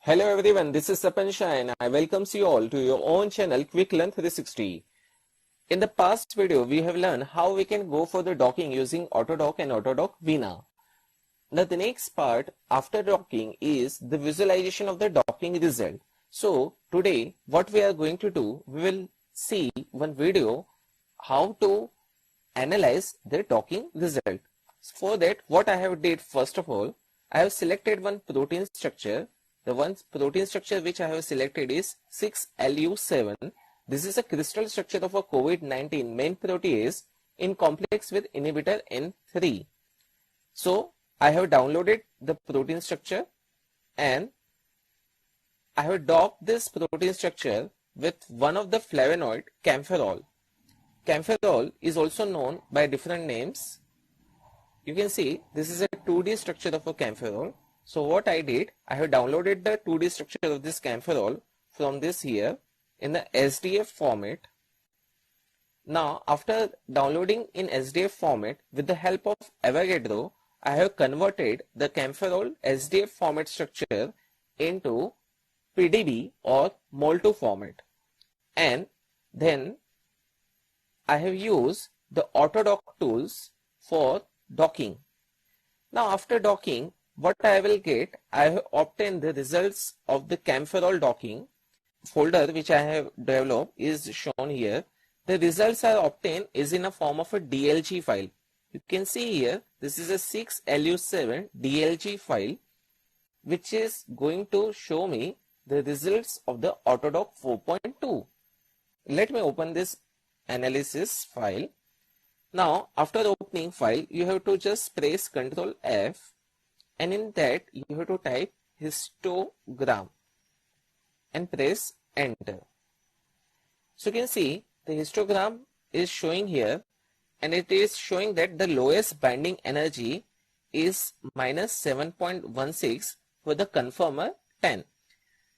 Hello everyone, this is Sapan Shah and I welcome you all to your own channel Quick Learn 360. In the past video, we have learned how we can go for the docking using Autodock and Autodock Vina. Now the next part after docking is the visualization of the docking result. So today what we are going to do, we will see one video how to analyze the docking result. For that, what I have did, first of all, I have selected one protein structure. The one protein structure which I have selected is 6LU7. This is a crystal structure of a COVID-19 main protease in complex with inhibitor N3. So I have downloaded the protein structure and I have docked this protein structure with one of the flavonoid, camphorol. Camphorol is also known by different names. You can see this is a 2D structure of a camphorol. So what I did, I have downloaded the 2D structure of this camphorol from this here in the SDF format. Now after downloading in SDF format with the help of Avogadro, I have converted the camphorol SDF format structure into PDB or Mol2 format. And then I have used the Autodock tools for docking. Now after docking, what I will get, I have obtained the results of the camphorol docking folder which I have developed is shown here. The results I obtained is in a form of a DLG file. You can see here, this is a 6LU7 DLG file which is going to show me the results of the Autodock 4.2. Let me open this analysis file. Now after the opening file, you have to just press Ctrl F. And in that you have to type histogram and press enter. So you can see the histogram is showing here and it is showing that the lowest binding energy is -7.16 for the conformer 10.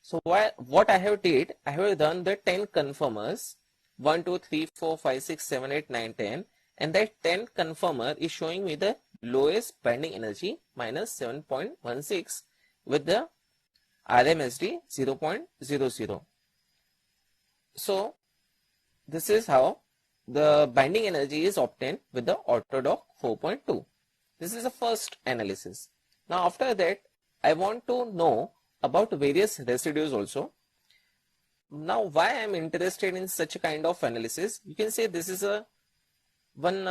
So what I have did, I have done the 10 conformers 1, 2, 3, 4, 5, 6, 7, 8, 9, 10 and that 10 conformer is showing me the lowest binding energy -7.16 with the RMSD 0.00. So this is how the binding energy is obtained with the Autodock 4.2. This is the first analysis. Now after that, I want to know about various residues also. Now why I am interested in such a kind of analysis, you can say this is a one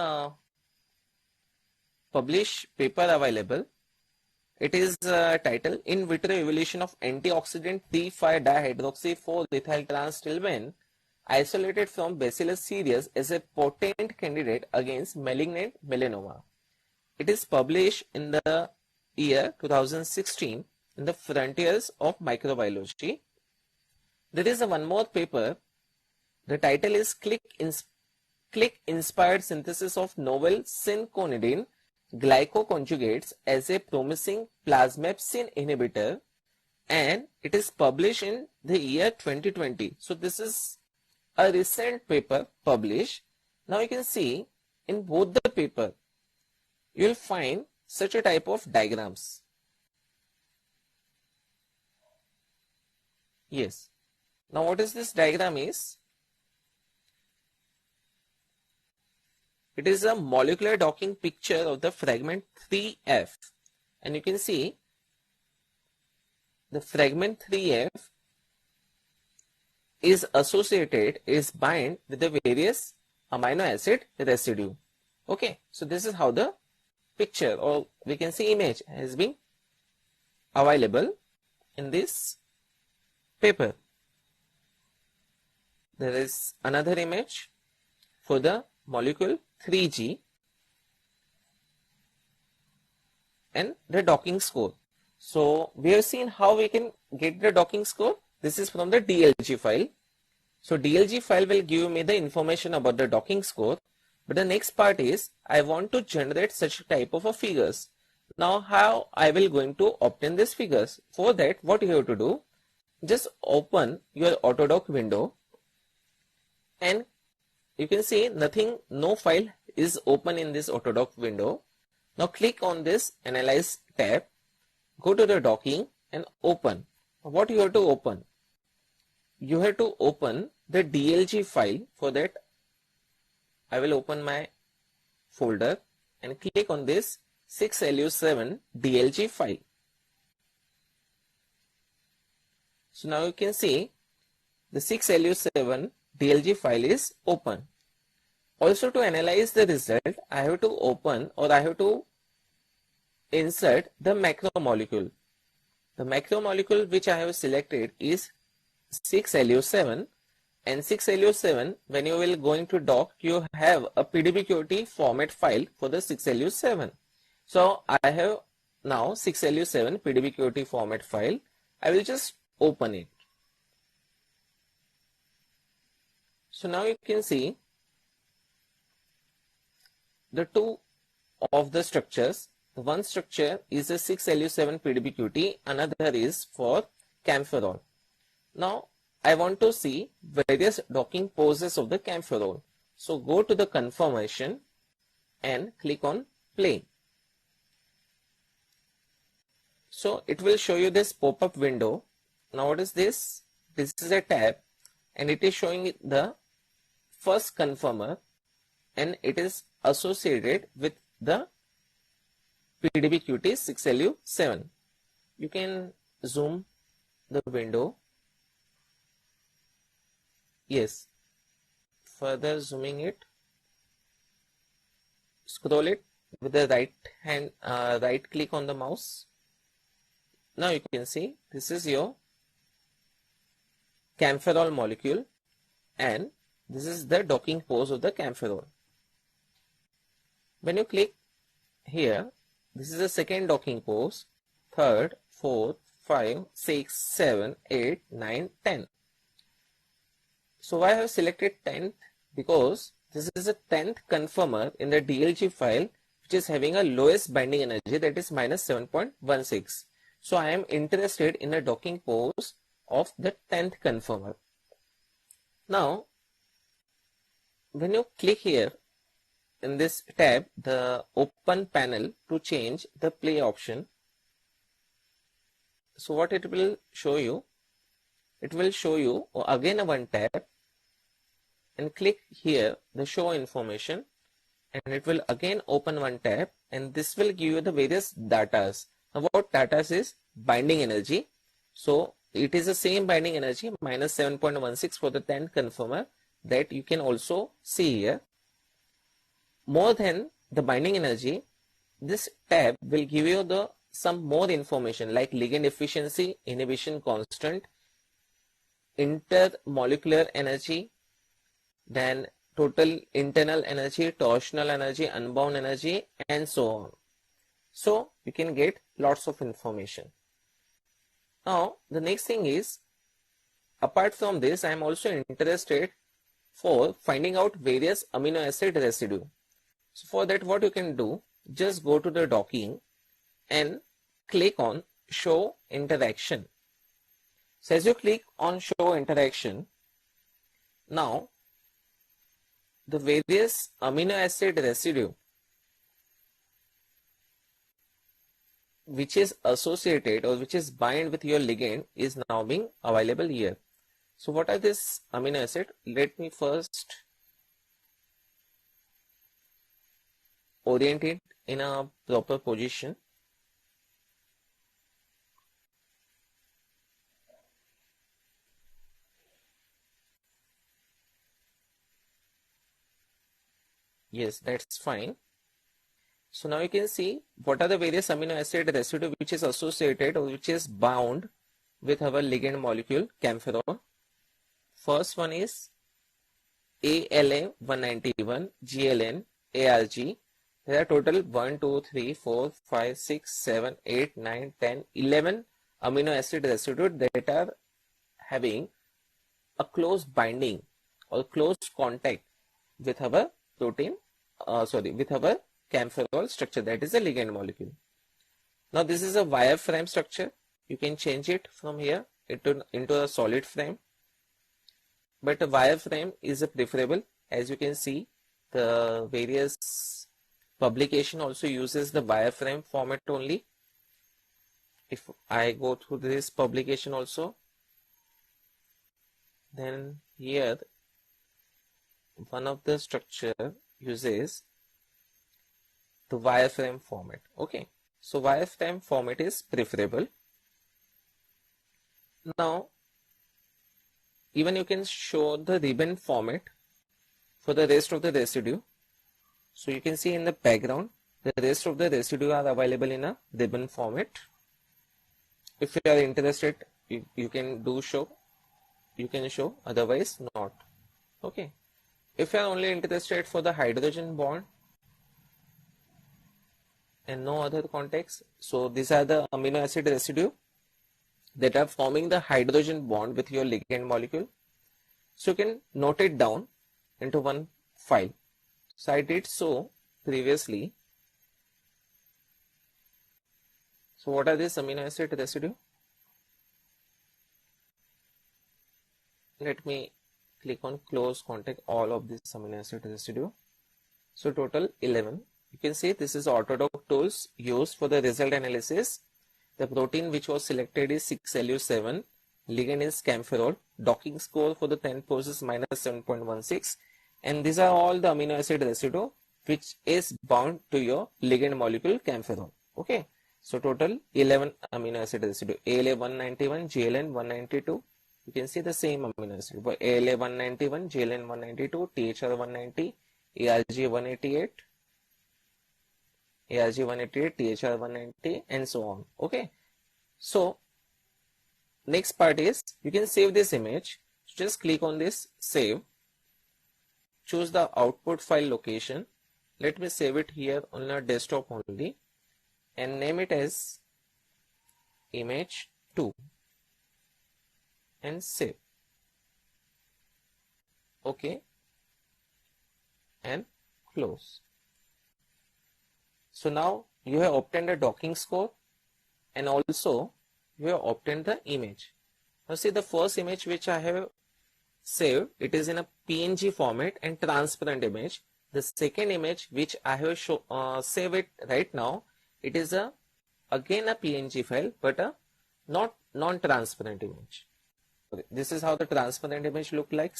published paper available. It is titled In Vitro Evaluation of Antioxidant 3,5-dihydroxy-4-ethyltranstilbene isolated from Bacillus cereus as a potent candidate against malignant melanoma. It is published in the year 2016 in the Frontiers of Microbiology. There is one more paper. The title is Click-Inspired Synthesis of Novel Synconidine Glycoconjugates as a Promising Plasmapsin Inhibitor, and it is published in the year 2020. So this is a recent paper published. Now you can see in both the paper, you will find such a type of diagrams. Yes. Now what is this diagram is? It is a molecular docking picture of the fragment 3F, and you can see the fragment 3F is associated, is bind with the various amino acid residue. Okay, so this is how the picture, or we can see image, has been available in this paper. There is another image for the molecule 3G and the docking score. So we have seen how we can get the docking score. This is from the DLG file. So DLG file will give me the information about the docking score. But the next part is I want to generate such type of a figures. Now how I will going to obtain these figures? For that, what you have to do, just open your Autodock window and you can see nothing, no file is open in this Autodock window. Now click on this Analyze tab, go to the docking and open. what you have to open? You have to open the DLG file. For that, I will open my folder and click on this 6LU7 DLG file. So now you can see the 6LU7 DLG file is open. Also, to analyze the result, I have to open, or I have to insert the macromolecule. The macromolecule which I have selected is 6LU7, and 6LU7, when you will going to dock, you have a PDBQT format file for the 6LU7. So I have now 6LU7 PDBQT format file. I will just open it. So now you can see the two of the structures. The one structure is a 6LU7 PDBQT, another is for camphorol. Now I want to see various docking poses of the camphorol. So go to the confirmation and click on play. So it will show you this pop-up window. Now what is this? This is a tab and it is showing the first conformer and it is associated with the PDBQT 6LU7. You can zoom the window. Yes, further zooming it, scroll it with the right click on the mouse. Now you can see this is your camphorol molecule and this is the docking pose of the camphorol. When you click here, this is the second docking pose, third, fourth, 5, 6, 7, 8, 9, 10. So why I have selected 10th? Because this is a 10th conformer in the DLG file which is having a lowest binding energy, that is minus 7.16. So I am interested in a docking pose of the 10th conformer. Now when you click here in this tab, the open panel, to change the play option, so what it will show you? It will show you again a one tab and click here the show information and it will again open one tab and this will give you the various datas. Now what datas is? Binding energy. So it is the same binding energy, minus 7.16 for the 10th conformer, that you can also see here. More than the binding energy, this tab will give you the some more information like ligand efficiency, inhibition constant, intermolecular energy, then total internal energy, torsional energy, unbound energy, and so on. So you can get lots of information. Now the next thing is, apart from this, I am also interested for finding out various amino acid residue. So for that, what you can do, just go to the docking and click on show interaction. So as you click on show interaction, now the various amino acid residue which is associated or which is bind with your ligand is now being available here. So what are this amino acid? Let me first orient it in a proper position. Yes, that's fine. So now you can see what are the various amino acid residue which is associated or which is bound with our ligand molecule camphorol. First one is ALA 191, GLN, ARG. There are total 1, 2, 3, 4, 5, 6, 7, 8, 9, 10, 11 amino acid residue that are having a close binding or close contact with our protein, with our camphorol structure, that is a ligand molecule. Now this is a wireframe structure. You can change it from here into a solid frame, but a wireframe is a preferable. As you can see, the various publication also uses the wireframe format only. If I go through this publication also, then here one of the structure uses the wireframe format. Okay, so wireframe format is preferable. Now even you can show the ribbon format for the rest of the residue. So you can see in the background the rest of the residue are available in a ribbon format. If you are interested, you can show, otherwise not. Okay, if you are only interested for the hydrogen bond and no other context, so these are the amino acid residue that are forming the hydrogen bond with your ligand molecule. So you can note it down into one file. So I did so previously. So what are these amino acid residue? Let me click on close contact all of these amino acid residue. So total 11. You can see this is Autodoc tools used for the result analysis. The protein which was selected is 6LU7. Ligand is camphorol. Docking score for the 10 poses minus 7.16. And these are all the amino acid residue which is bound to your ligand molecule camphorol. Okay. So total 11 amino acid residue. ALA 191, GLN 192. You can see the same amino acid. For ALA 191, GLN 192, THR 190, ARG 188, ARG 188, THR 190, and so on. Okay. So next part is you can save this image. Just click on this save. Choose the output file location. Let me save it here on a desktop only and name it as image 2 and save. Okay, and close. So now you have obtained a docking score and also you have obtained the image. Now see the first image which I have saved, it is in a PNG format and transparent image. The second image which I have saved it right now, it is again a PNG file but a non-transparent image. This is how the transparent image look like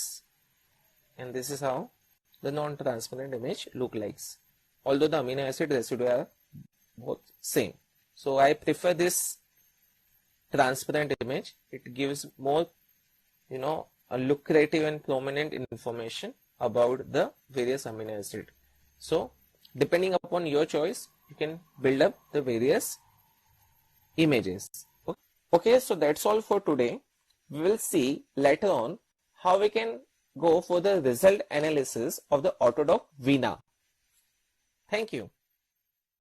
and this is how the non-transparent image look like, although the amino acid residue are both same. So I prefer this transparent image. It gives more, a lucrative and prominent information about the various amino acid. So depending upon your choice, you can build up the various images. Okay, so that's all for today. We will see later on how we can go for the result analysis of the Autodoc Veena. Thank you.